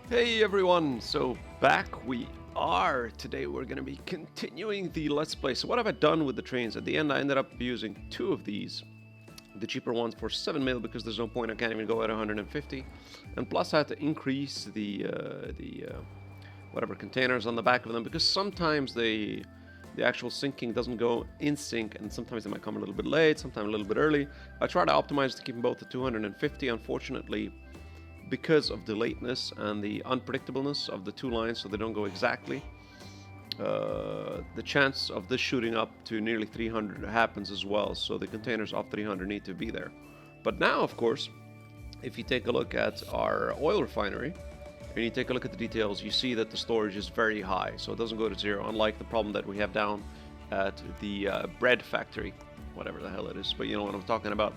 Hey everyone, so back we are. Today we're going to be continuing the Let's Play. So what have I done with the trains? At the end I ended up using two of these. The cheaper ones for 7 mil because there's no point, I can't even go at 150. And plus I had to increase the whatever containers on the back of them because sometimes the actual syncing doesn't go in sync and sometimes they might come a little bit late, sometimes a little bit early. I try to optimize to keep them both at 250. Unfortunately, because of the lateness and the unpredictableness of the two lines, so they don't go exactly, the chance of this shooting up to nearly 300 happens as well, so the containers of 300 need to be there. But now, of course, if you take a look at our oil refinery, and you take a look at the details, you see that the storage is very high, so it doesn't go to zero, unlike the problem that we have down at the bread factory, whatever the hell it is, but you know what I'm talking about.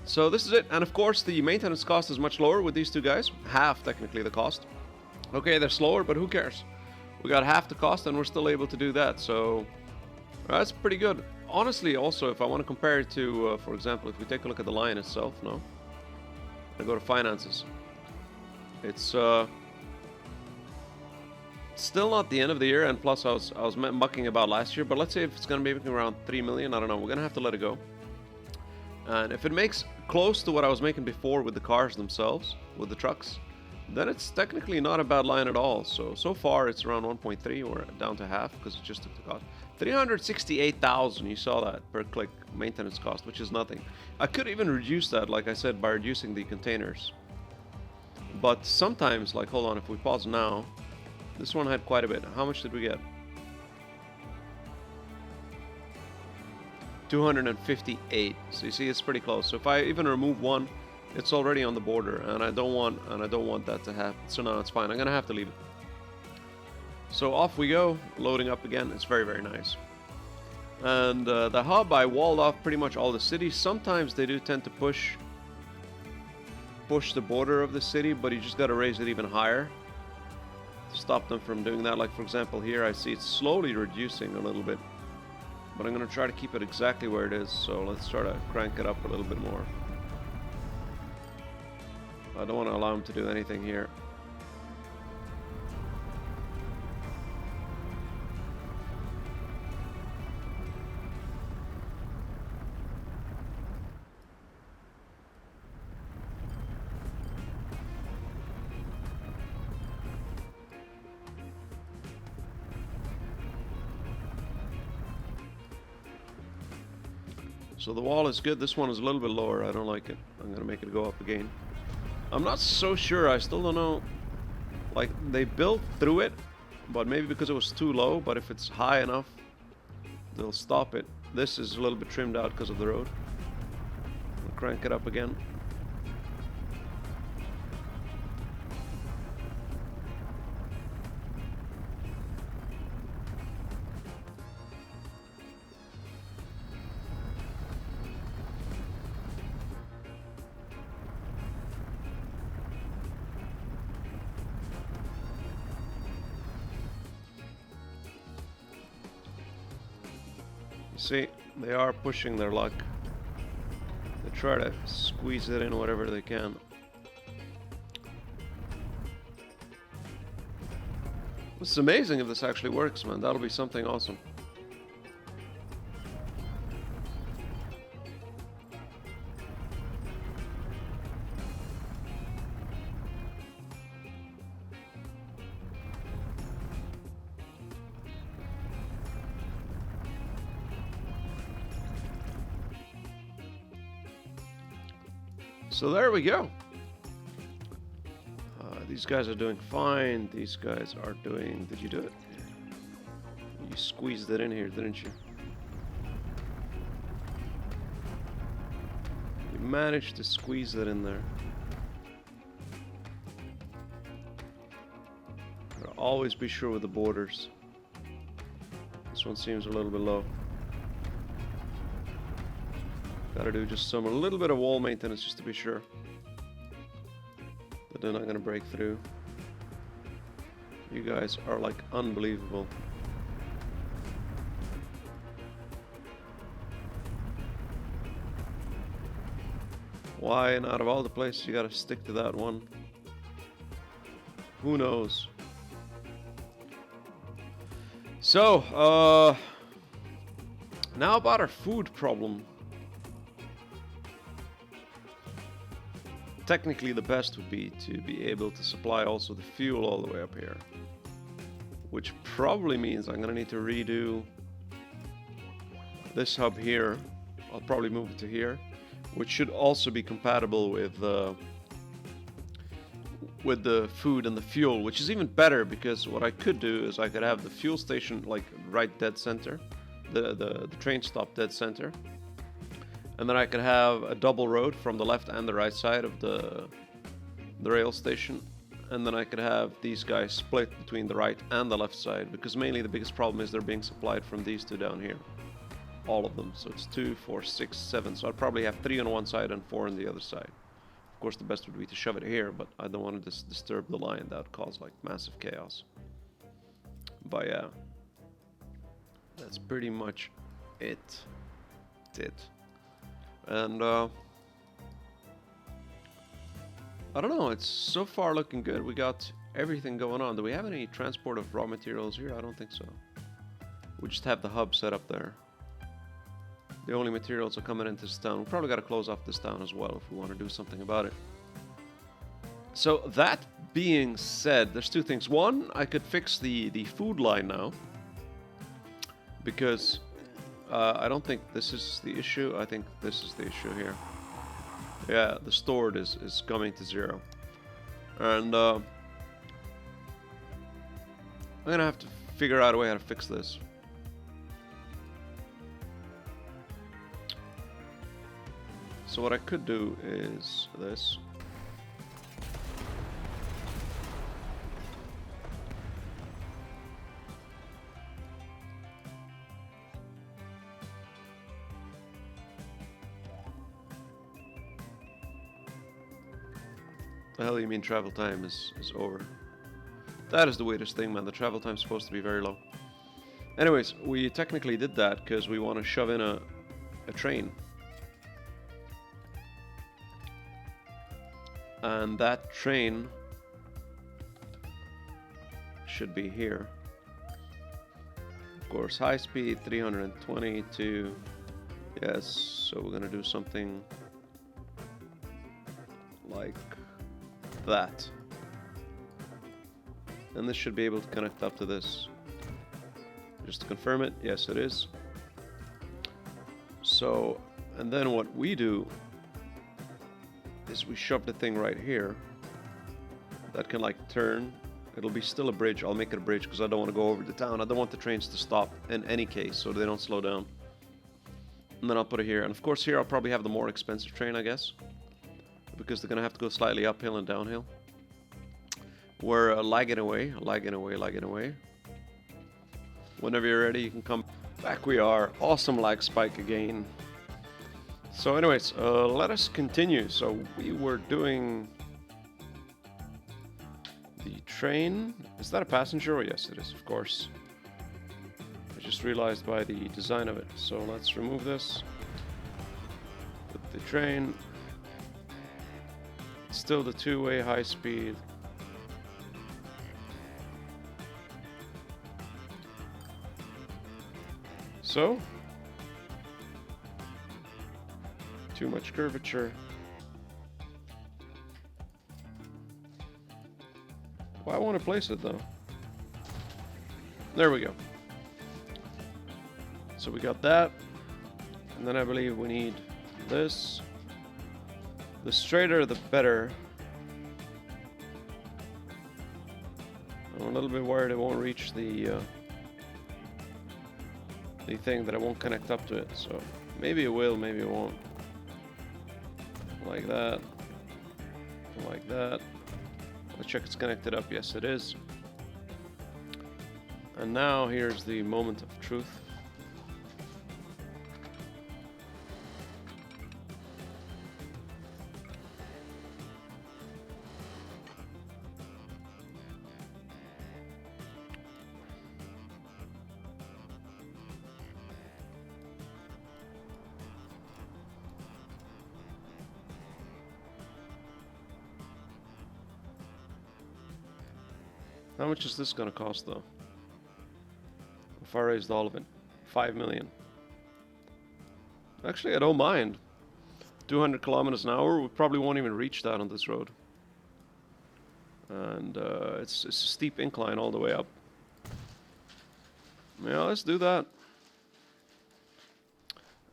So this is it, and of course the maintenance cost is much lower with these two guys, half technically the cost. Okay, they're slower, but who cares? We got half the cost and we're still able to do that, so that's pretty good. Honestly, also, if I want to compare it to, for example, if we take a look at the line itself, I go to finances. It's still not the end of the year, and plus I was mucking about last year, but let's say if it's going to be making around 3 million, I don't know, we're going to have to let it go. And if it makes close to what I was making before with the cars themselves, with the trucks, then it's technically not a bad line at all. So far it's around 1.3, or down to half because it just took the cost. 368,000, you saw that per click maintenance cost, which is nothing. I could even reduce that, like I said, by reducing the containers. But sometimes, like, hold on, if we pause now, this one had quite a bit. How much did we get? 258. So you see, it's pretty close. So if I even remove one, it's already on the border, and I don't want that to happen. So no, it's fine. I'm gonna have to leave it. So off we go, loading up again. It's very, very nice. And the hub, I walled off pretty much all the cities. Sometimes they do tend to push the border of the city, but you just gotta raise it even higher to stop them from doing that. Like for example, here I see it's slowly reducing a little bit. But I'm going to try to keep it exactly where it is, so let's try to crank it up a little bit more. I don't want to allow him to do anything here. So the wall is good. This one is a little bit lower. I don't like it. I'm going to make it go up again. I'm not so sure. I still don't know. Like, they built through it, but maybe because it was too low. But if it's high enough, they'll stop it. This is a little bit trimmed out because of the road. I'll crank it up again. See, they are pushing their luck. They try to squeeze it in whatever they can. It's amazing if this actually works, man. That'll be something awesome. So there we go. These guys are doing fine. These guys are doing... Did you do it? You squeezed it in here, didn't you? You managed to squeeze it in there. Gotta always be sure with the borders. This one seems a little bit low. Gotta do just a little bit of wall maintenance just to be sure that they're not gonna break through. You guys are like unbelievable. Why, and out of all the places you gotta stick to that one? Who knows? So, now about our food problem. Technically, the best would be to be able to supply also the fuel all the way up here. Which probably means I'm gonna need to redo this hub here. I'll probably move it to here, which should also be compatible with the food and the fuel, which is even better because what I could do is I could have the fuel station like right dead center, the train stop dead center, and then I could have a double road from the left and the right side of the rail station, and then I could have these guys split between the right and the left side, because mainly the biggest problem is they're being supplied from these two down here, all of them. So it's 2, 4, 6, 7. So I'd probably have 3 on one side and 4 on the other side. Of course, the best would be to shove it here, but I don't want to disturb the line. That would cause like massive chaos. But yeah, that's pretty much it. And I don't know, it's so far looking good. We got everything going on. Do we have any transport of raw materials here? I don't think so. We just have the hub set up there. The only materials are coming into this town. We probably got to close off this town as well if we want to do something about it. So that being said, there's two things. One, I could fix the food line now, because I don't think this is the issue. I think this is the issue here. Yeah, the stored is coming to 0. And I'm gonna have to figure out a way how to fix this. So what I could do is this. The hell you mean travel time is over? That is the weirdest thing, man. The travel time is supposed to be very low. Anyways, we technically did that because we want to shove in a train. And that train should be here. Of course, high speed, 322. Yes, so we're gonna do something like that. And this should be able to connect up to this. Just to confirm it, yes it is. So, and then what we do is we shove the thing right here. That can like turn. It'll be still a bridge. I'll make it a bridge because I don't want to go over the town. I don't want the trains to stop in any case, so they don't slow down. And then I'll put it here. And of course here I'll probably have the more expensive train, I guess, because they're gonna have to go slightly uphill and downhill. We're lagging away. Whenever you're ready, you can come. Back we are. Awesome lag spike again. So anyways, let us continue. So we were doing the train. Is that a passenger? Oh, yes, it is, of course. I just realized by the design of it. So let's remove this. Put the train. It's still the two-way high speed. So, too much curvature. Well, I want to place it though. There we go. So we got that, and then I believe we need this. The straighter the better. I'm a little bit worried it won't reach the thing, that I won't connect up to it, so maybe it will, maybe it won't. Like that, like that. Let's check it's connected up. Yes, it is. And now here's the moment of truth. How much is this gonna cost though? If I raised all of it, 5 million. Actually, I don't mind. 200 kilometers an hour, we probably won't even reach that on this road. And it's a steep incline all the way up. Yeah, let's do that.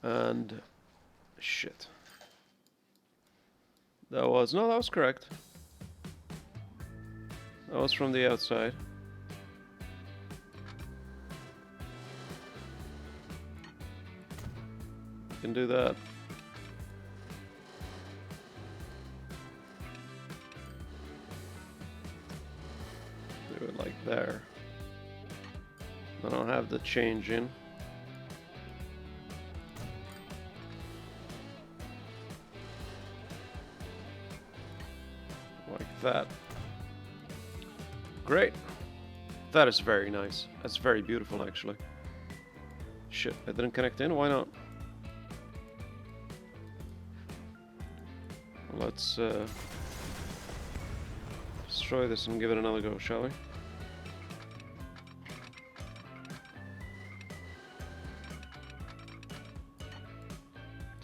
And shit. That was correct. That was from the outside. Can do that. Do it like there. I don't have the change in. Like that. Great. That is very nice. That's very beautiful, actually. Shit, I didn't connect in. Why not? Let's destroy this and give it another go, shall we?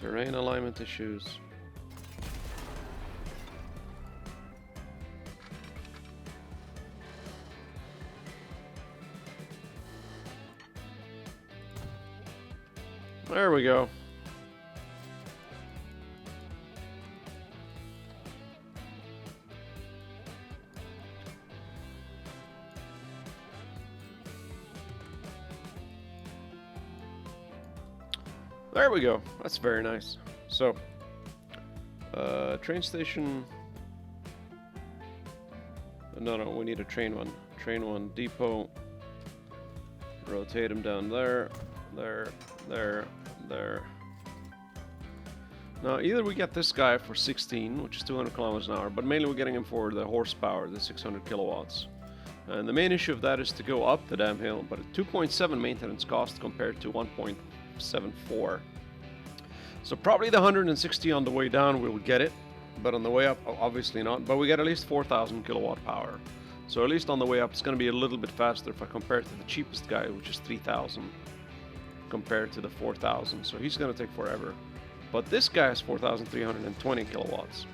Terrain alignment issues. There we go. There we go. That's very nice. So, train station. No, we need a train one. Train one depot. Rotate him down there, there. Now, either we get this guy for 16, which is 200 kilometers an hour, but mainly we're getting him for the horsepower, the 600 kilowatts. And the main issue of that is to go up the damn hill, but at 2.7 maintenance cost compared to 1.74. So probably the 160 on the way down we will get it, but on the way up, obviously not. But we get at least 4,000 kilowatt power. So at least on the way up, it's going to be a little bit faster if I compare it to the cheapest guy, which is 3,000, compared to the 4,000. So he's going to take forever. But this guy has 4,320 kilowatts,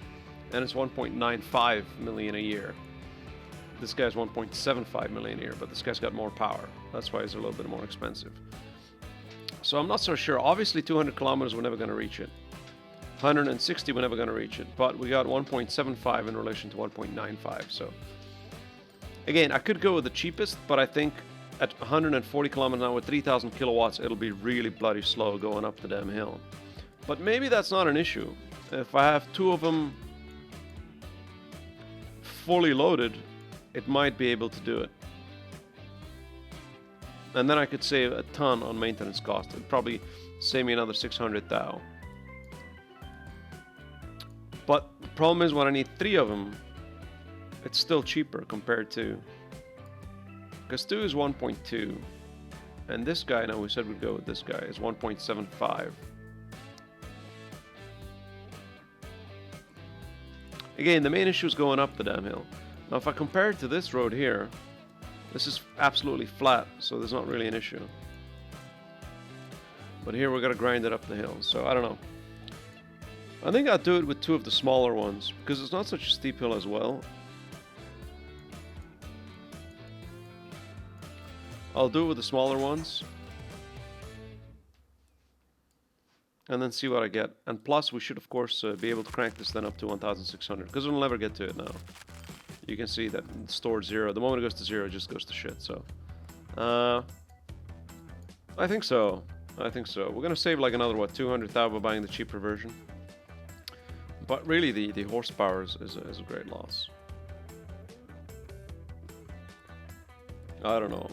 and it's 1.95 million a year. This guy's 1.75 million a year, but this guy's got more power. That's why it's a little bit more expensive. So I'm not so sure. Obviously 200 kilometers, we're never going to reach it. 160, we're never going to reach it. But we got 1.75 in relation to 1.95. So again, I could go with the cheapest, but I think at 140 kilometers an hour with 3,000 kilowatts, it'll be really bloody slow going up the damn hill. But maybe that's not an issue. If I have two of them fully loaded, it might be able to do it. And then I could save a ton on maintenance cost. It'd probably save me another 600 thou. But the problem is when I need 3 of them, it's still cheaper compared to... Because 2 is 1.2. And this guy, now we said we'd go with this guy, is 1.75. Again, the main issue is going up the damn hill. Now if I compare it to this road here, this is absolutely flat, so there's not really an issue. But here we're gonna grind it up the hill, so I don't know. I think I'll do it with 2 of the smaller ones, because it's not such a steep hill as well. I'll do it with the smaller ones. And then see what I get. And plus, we should of course be able to crank this then up to 1,600, because we'll never get to it now. You can see that it's stored 0. The moment it goes to 0, it just goes to shit, so... I think so. I think so. We're gonna save like another, what, 200 thou by buying the cheaper version. But really, the horsepower is a great loss. I don't know.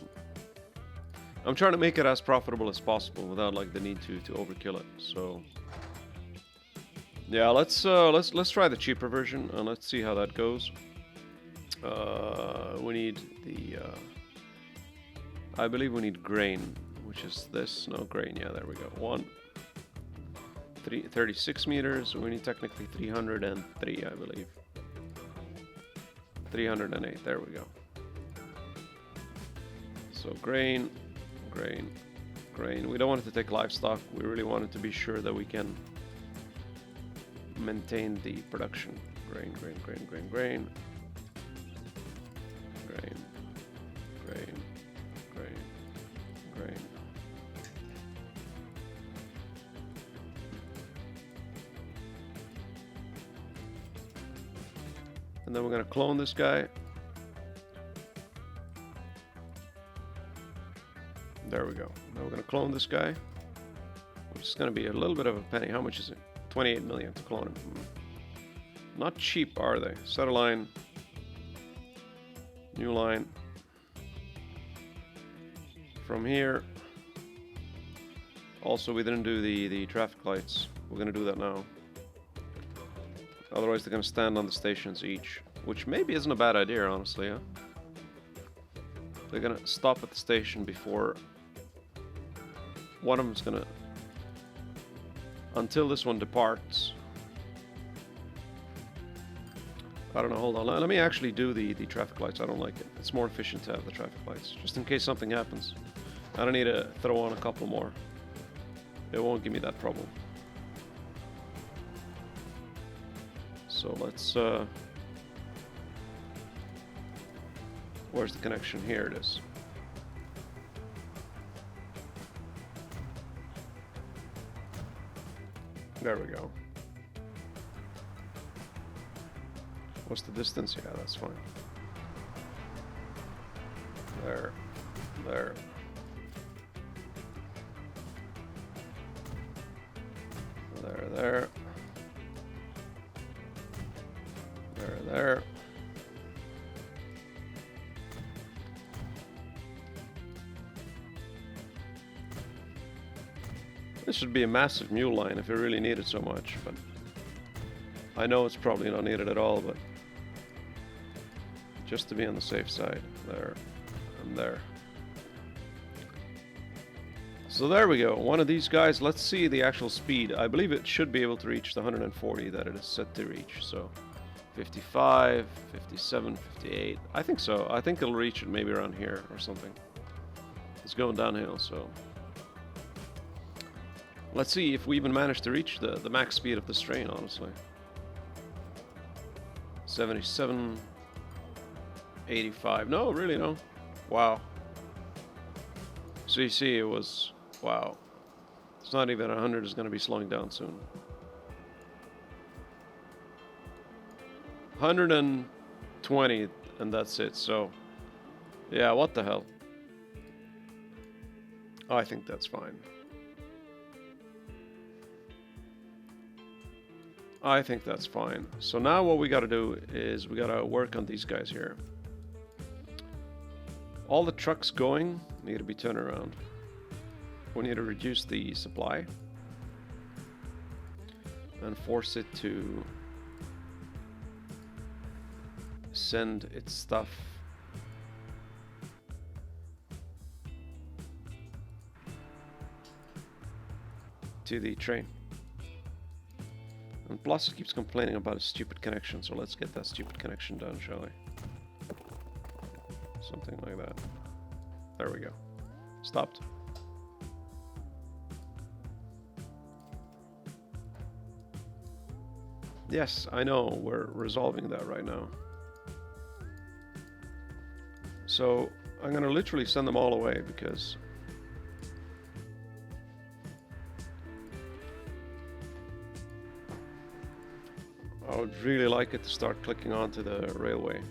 I'm trying to make it as profitable as possible without like the need to overkill it, so... Yeah, let's try the cheaper version, and let's see how that goes. We need the, I believe we need grain, which is this. No, grain, yeah, there we go. 36 meters. We need technically 303, I believe. 308, there we go. So grain, grain, grain. We don't want it to take livestock. We really want it to be sure that we can maintain the production. Grain, grain, grain, grain, grain. Grain, grain, grain, grain. And then we're going to clone this guy. There we go. Now we're going to clone this guy, which is going to be a little bit of a penny. How much is it? 28 million to clone him. Not cheap, are they? Set a line. New line. From here. Also, we didn't do the traffic lights. We're going to do that now. Otherwise, they're going to stand on the stations each, which maybe isn't a bad idea, honestly. Huh? They're going to stop at the station before one of them's going to, until this one departs. I don't know, hold on. Let me actually do the traffic lights. I don't like it. It's more efficient to have the traffic lights, just in case something happens. I don't need to throw on a couple more. It won't give me that problem. So let's, where's the connection? Here it is. There we go. What's the distance? Yeah, that's fine. There. There. There, there. There, there. This should be a massive mule line if you really need it so much, but I know it's probably not needed at all, but just to be on the safe side. There and there. So there we go. One of these guys, let's see the actual speed. I believe it should be able to reach the 140 that it is set to reach. So 55, 57, 58. I think so. I think it'll reach it maybe around here or something. It's going downhill, so let's see if we even manage to reach the max speed of this train, honestly. 77, 85. No, really, no. Wow. So you see, it was, wow. It's not even 100, it's going to be slowing down soon. 120, and that's it. So, yeah, what the hell? I think that's fine. I think that's fine. So now what we got to do is we got to work on these guys here. All the trucks going need to be turned around. We need to reduce the supply and force it to send its stuff to the train. And plus it keeps complaining about a stupid connection, so let's get that stupid connection done, shall we? Something like that. There we go. Stopped. Yes, I know, we're resolving that right now. So I'm gonna literally send them all away because I would really like it to start clicking onto the railway.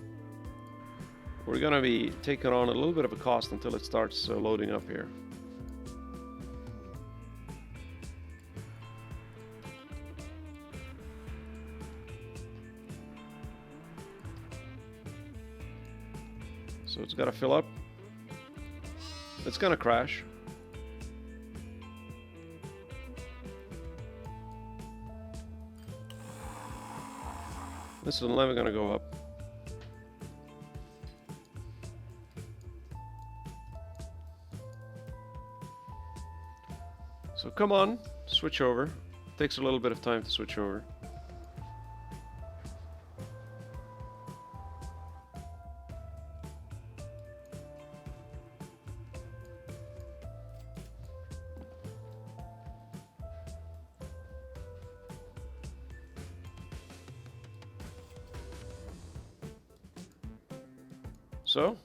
We're gonna be taking on a little bit of a cost until it starts loading up here. So it's gotta fill up. It's gonna crash. This is never gonna go up. So come on, switch over. Takes a little bit of time to switch over. So,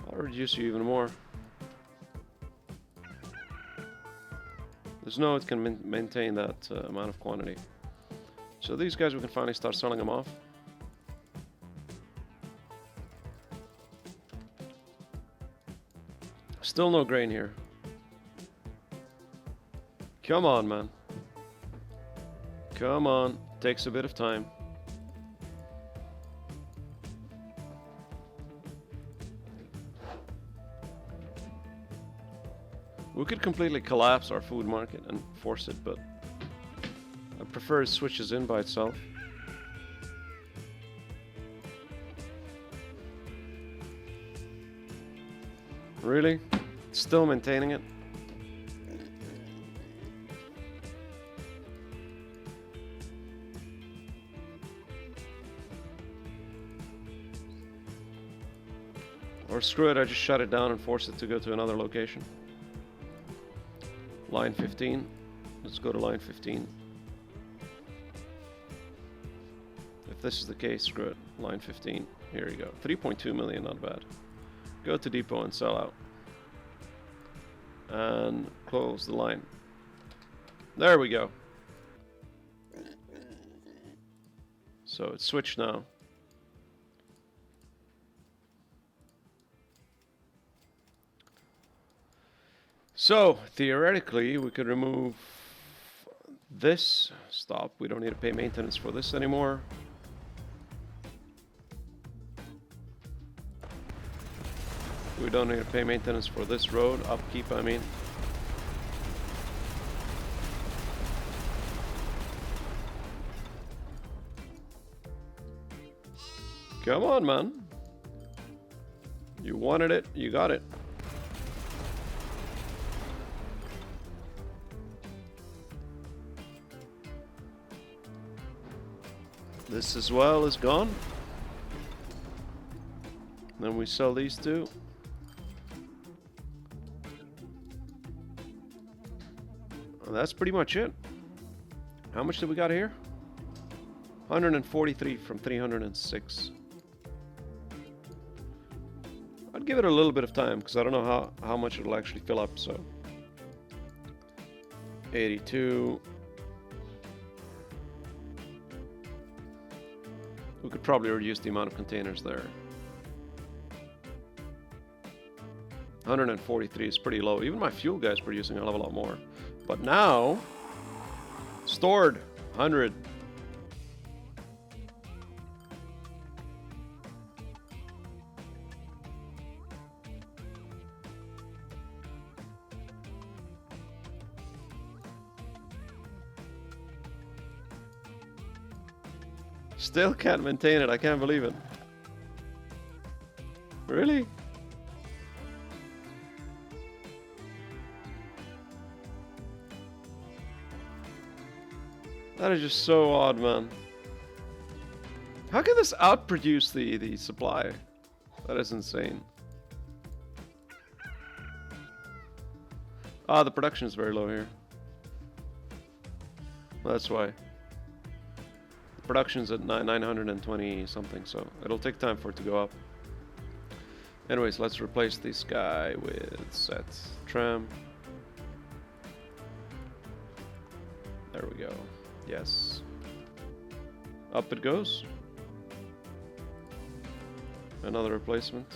I'll reduce you even more. There's no it can maintain that amount of quantity. So these guys, we can finally start selling them off. Still no grain here. Come on, man. Come on. Takes a bit of time. We could completely collapse our food market and force it, but I prefer it switches in by itself. Really? Still maintaining it? Or screw it, I just shut it down and force it to go to another location. Line 15. Let's go to line 15. If this is the case, screw it. Line 15. Here you go. 3.2 million, not bad. Go to depot and sell out. And close the line. There we go. So it's switched now. So theoretically we could remove this. Stop. We don't need to pay maintenance for this anymore. We don't need to pay maintenance for this road, upkeep I mean. Come on, man. You wanted it, you got it. This as well is gone. Then we sell these two. And that's pretty much it. How much did we got here? 143 from 306. I'd give it a little bit of time because I don't know how much it'll actually fill up. So 82. We could probably reduce the amount of containers there. 143 is pretty low. Even my fuel guy's producing a hell of a lot more. But now, stored 100. Still can't maintain it. I can't believe it. Really? That is just so odd, man. How can this outproduce the supply? That is insane. Ah, the production is very low here. That's why. The production's at 920 something, so it'll take time for it to go up. Anyways, let's replace this guy with set tram. There we go. Yes. Up it goes. Another replacement.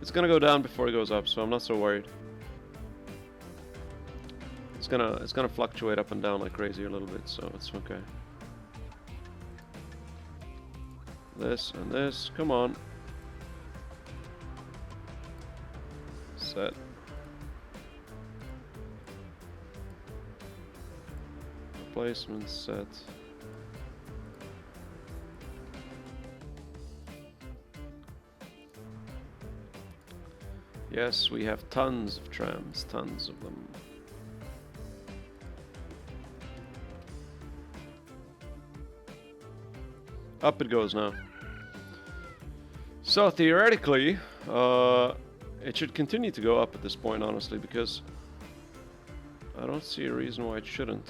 It's gonna go down before it goes up, so I'm not so worried. It's gonna fluctuate up and down like crazy a little bit, so it's okay. This and this, come on. Set. Replacement set. Yes, we have tons of trams, tons of them. Up it goes now. So theoretically, It should continue to go up at this point, honestly, because I don't see a reason why it shouldn't.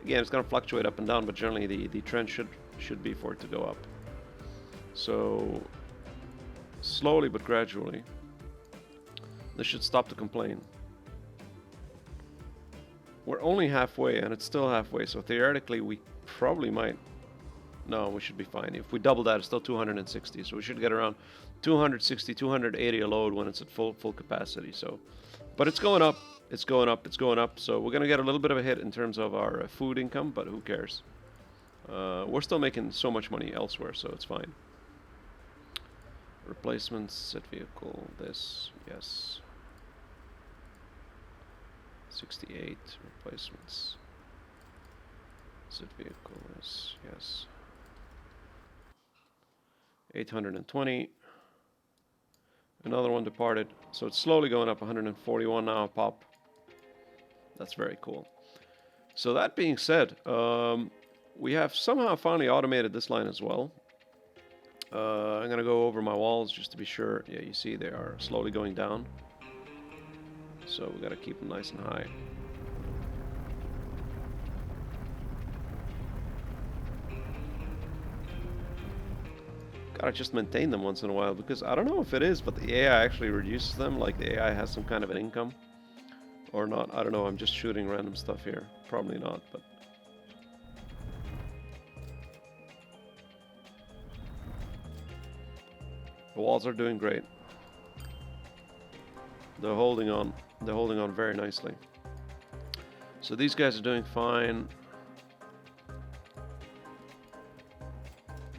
Again, it's going to fluctuate up and down, but generally the trend should be for it to go up. So slowly but gradually, this should stop to complain. We're only halfway, and it's still halfway, so theoretically we probably might... No, we should be fine. If we double that, it's still 260, so we should get around 260, 280 a load when it's at full capacity. So, but it's going up, it's going up, it's going up, so we're going to get a little bit of a hit in terms of our food income, but who cares? We're still making so much money elsewhere, so it's fine. Replacements, set vehicle, this, yes. 68 replacements. Set vehicle, yes. 820. Another one departed. So it's slowly going up. 141 now a pop. That's very cool. So that being said, we have somehow finally automated this line as well. I'm going to go over my walls just to be sure. Yeah, you see they are slowly going down. So we got to keep them nice and high. Gotta just maintain them once in a while, because I don't know if it is, but the AI actually reduces them, like the AI has some kind of an income or not. I don't know, I'm just shooting random stuff here. Probably not, but the walls are doing great. They're holding on very nicely. So these guys are doing fine.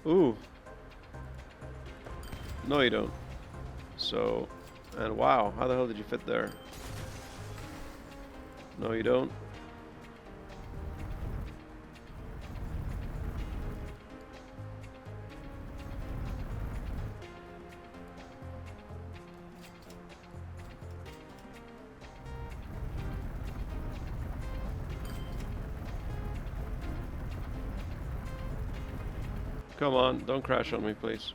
Ooh. No, you don't. So, and wow, how the hell did you fit there? No, you don't. Come on, don't crash on me, please.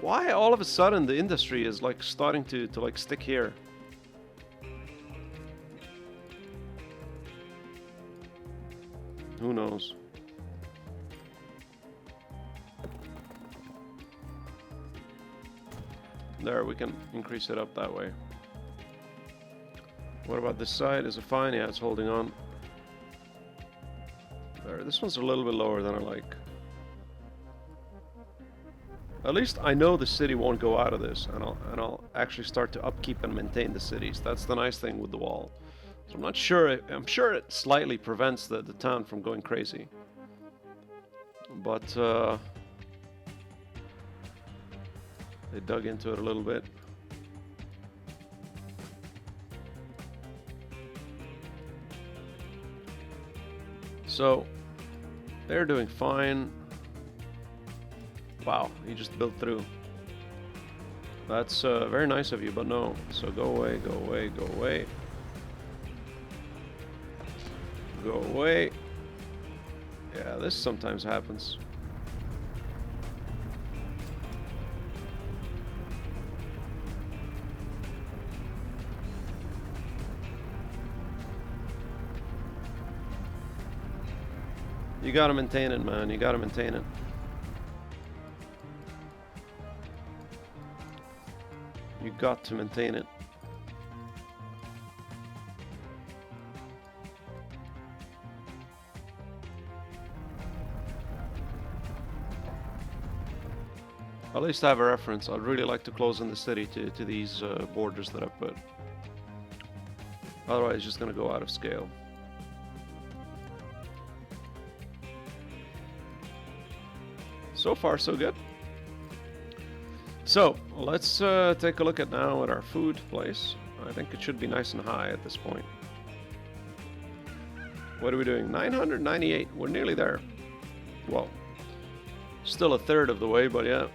Why all of a sudden the industry is like starting to like stick here? Who knows? There, we can increase it up that way. What about this side? Is it fine? Yeah, it's holding on. There, this one's a little bit lower than I like. At least I know the city won't go out of this, and I'll actually start to upkeep and maintain the cities. That's the nice thing with the wall. So I'm not sure. I'm sure it slightly prevents the town from going crazy. But they dug into it a little bit. So they're doing fine. Wow, you just built through. That's very nice of you, but no. So go away, go away, go away. Go away. Yeah, this sometimes happens. You gotta maintain it, man. You gotta maintain it. You got to maintain it. At least I have a reference. I'd really like to close in the city to these borders that I put. Otherwise, it's just going to go out of scale. So far, so good. So, let's take a look at now at our food place. I think it should be nice and high at this point. What are we doing? 998. We're nearly there. Well, still a third of the way, but yeah.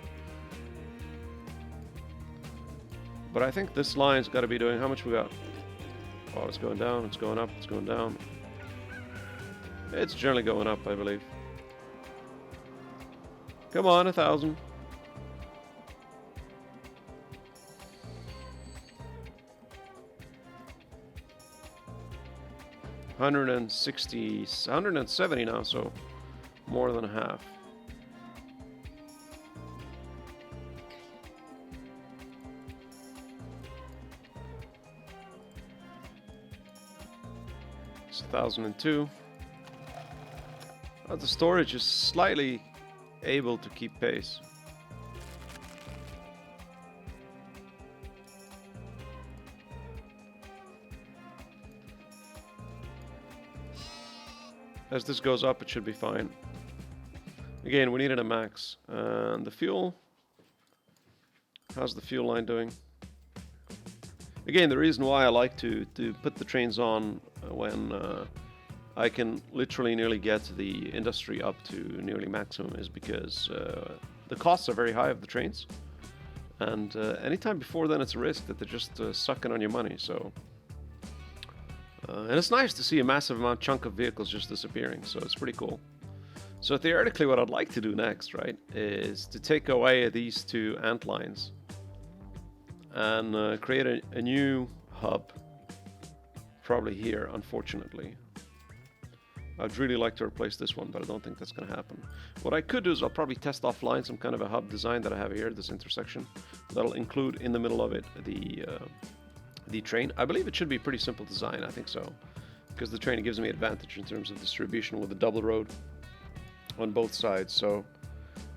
But I think this line's got to be doing... How much we got? Oh, it's going down, it's going up, it's going down. It's generally going up, I believe. Come on, 1,000. $160, $170 now, so more than half. It's 1,002. The storage is slightly able to keep pace. As this goes up, it should be fine. Again, we needed a max. And the fuel, how's the fuel line doing? Again, the reason why I like to put the trains on when I can literally nearly get the industry up to nearly maximum is because the costs are very high of the trains. And anytime before then, it's a risk that they're just sucking on your money. So, and it's nice to see a massive chunk of vehicles just disappearing. So it's pretty cool. So theoretically, what I'd like to do next, right, is to take away these two ant lines and create a new hub, probably here, unfortunately. I'd really like to replace this one, but I don't think that's going to happen. What I could do is I'll probably test offline some kind of a hub design that I have here, this intersection. That'll include in the middle of it the train. I believe it should be a pretty simple design, I think so. Because the train gives me advantage in terms of distribution with a double road on both sides. So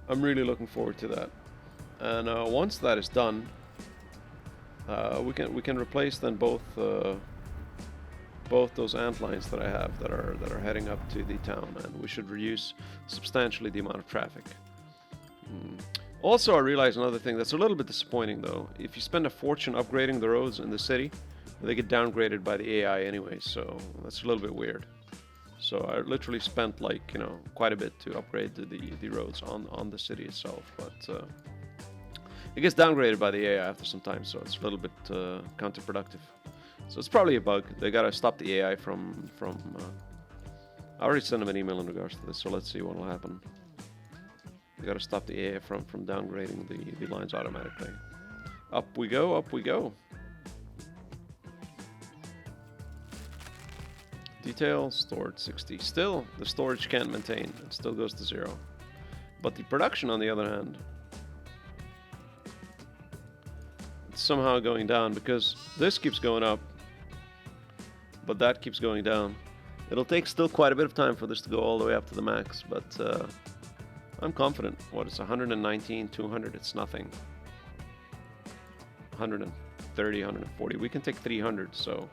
I'm really looking forward to that. And once that is done, we can replace then both those ant lines that I have that are heading up to the town, and we should reduce substantially the amount of traffic. Also, I realize another thing that's a little bit disappointing though. If you spend a fortune upgrading the roads in the city, they get downgraded by the AI anyway, so that's a little bit weird. So I literally spent, like, you know, quite a bit to upgrade the roads on the city itself, but it gets downgraded by the AI after some time, so it's a little bit counterproductive. So it's probably a bug. They gotta stop the AI from I already sent them an email in regards to this, so let's see what will happen. They gotta stop the AI from downgrading the lines automatically. Up we go, up we go. Detail, stored 60. Still, the storage can't maintain. It still goes to 0. But the production, on the other hand, it's somehow going down because this keeps going up, but that keeps going down. It'll take still quite a bit of time for this to go all the way up to the max, but I'm confident. What, it's 119, 200, it's nothing. 130, 140. We can take 300, so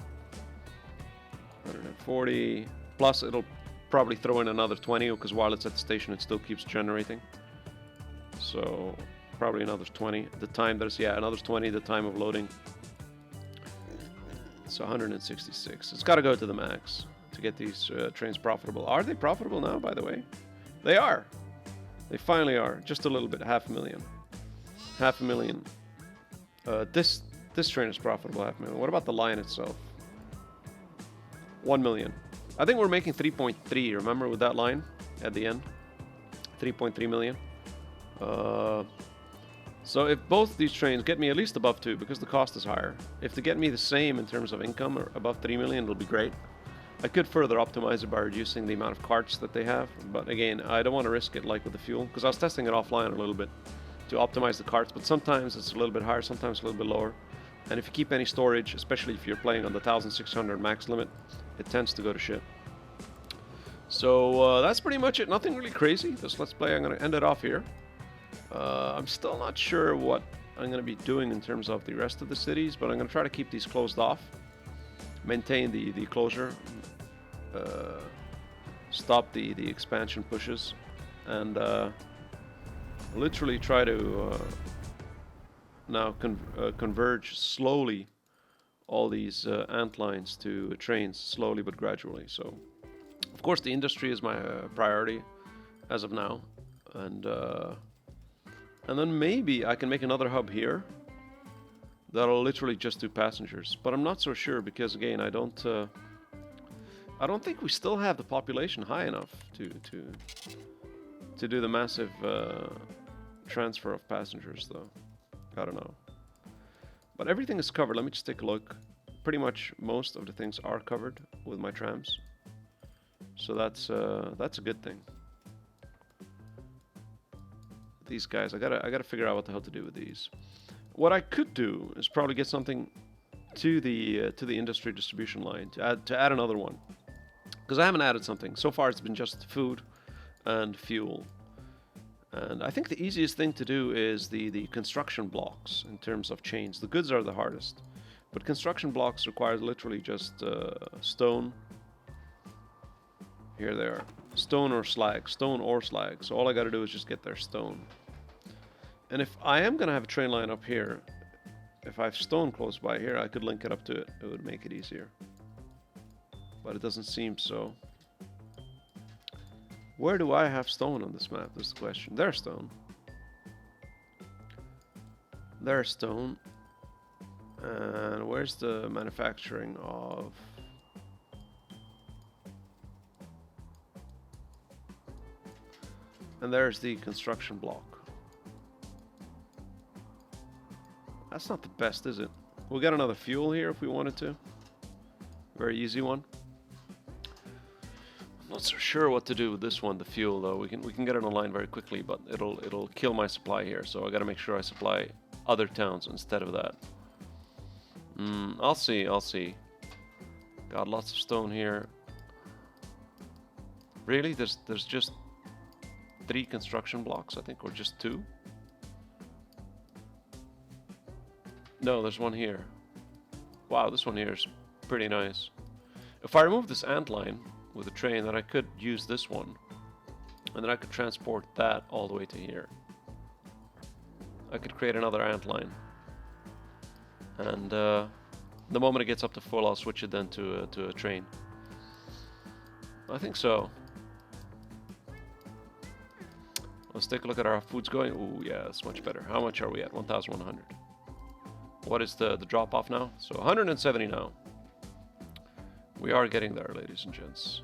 140, plus it'll probably throw in another 20, because while it's at the station it still keeps generating. So probably another 20. The time there's, yeah, another 20, the time of loading. It's 166. It's got to go to the max to get these trains profitable. Are they profitable now, by the way? They are. They finally are. Just a little bit. 500,000. 500,000. This train is profitable. 500,000. What about the line itself? 1 million. I think we're making 3.3. Remember with that line at the end? 3.3 million. So if both these trains get me at least above 2, because the cost is higher. If they get me the same in terms of income, or above 3 million, it'll be great. I could further optimize it by reducing the amount of carts that they have. But again, I don't want to risk it like with the fuel, because I was testing it offline a little bit to optimize the carts. But sometimes it's a little bit higher, sometimes a little bit lower. And if you keep any storage, especially if you're playing on the 1,600 max limit, it tends to go to shit. So that's pretty much it. Nothing really crazy. This Let's Play, I'm going to end it off here. I'm still not sure what I'm going to be doing in terms of the rest of the cities, but I'm going to try to keep these closed off. Maintain the closure. Stop the expansion pushes. And literally try to now converge slowly all these ant lines to trains, slowly but gradually. So, of course, the industry is my priority as of now, and then maybe I can make another hub here that'll literally just do passengers. But I'm not so sure because, again, I don't I don't think we still have the population high enough to do the massive transfer of passengers, though. I don't know. But everything is covered. Let me just take a look. Pretty much most of the things are covered with my trams, so that's a good thing. These guys, I gotta figure out what the hell to do with these. What I could do is probably get something to the industry distribution line to add another one, because I haven't added something so far. It's been just food and fuel. And I think the easiest thing to do is the construction blocks in terms of chains. The goods are the hardest, but construction blocks require literally just stone. Here they are, stone or slag, stone or slag. So all I got to do is just get their stone. And if I am gonna have a train line up here, if I have stone close by here, I could link it up to it. It would make it easier, but it doesn't seem so. Where do I have stone on this map? That's the question. There's stone. There's stone. And where's the manufacturing of... And there's the construction block. That's not the best, is it? We'll get another fuel here if we wanted to. Very easy one. Not so sure what to do with this one, the fuel, though. We can get it online very quickly, but it'll kill my supply here. So I got to make sure I supply other towns instead of that. I'll see. Got lots of stone here. Really? There's just 3 construction blocks, I think, or just 2. No, there's one here. Wow, this one here is pretty nice. If I remove this ant line with a train, then I could use this one, and then I could transport that all the way to here. I could create another ant line, and the moment it gets up to full, I'll switch it then to a train. I think so. Let's take a look at our food's going. Ooh, yeah, that's much better. How much are we at? 1,100. What is the drop off now? So 170 now. We are getting there, ladies and gents.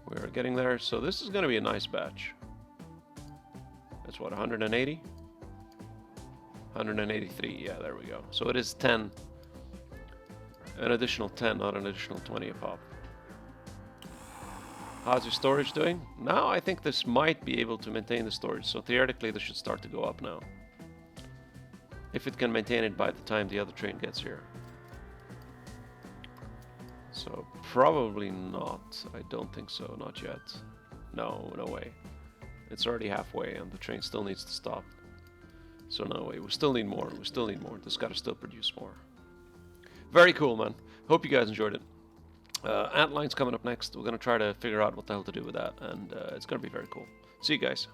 We are getting there. So this is going to be a nice batch. That's what, 180? 183. Yeah, there we go. So it is 10. An additional 10, not an additional 20 a pop. How's your storage doing? Now I think this might be able to maintain the storage. So theoretically, this should start to go up now, if it can maintain it by the time the other train gets here. So probably not. I don't think so. Not yet. No way. It's already halfway and the train still needs to stop. So no way. We still need more. This gotta still produce more. Very cool, man. Hope you guys enjoyed it. Antline's coming up next. We're gonna try to figure out what the hell to do with that, and it's gonna be very cool. See you guys.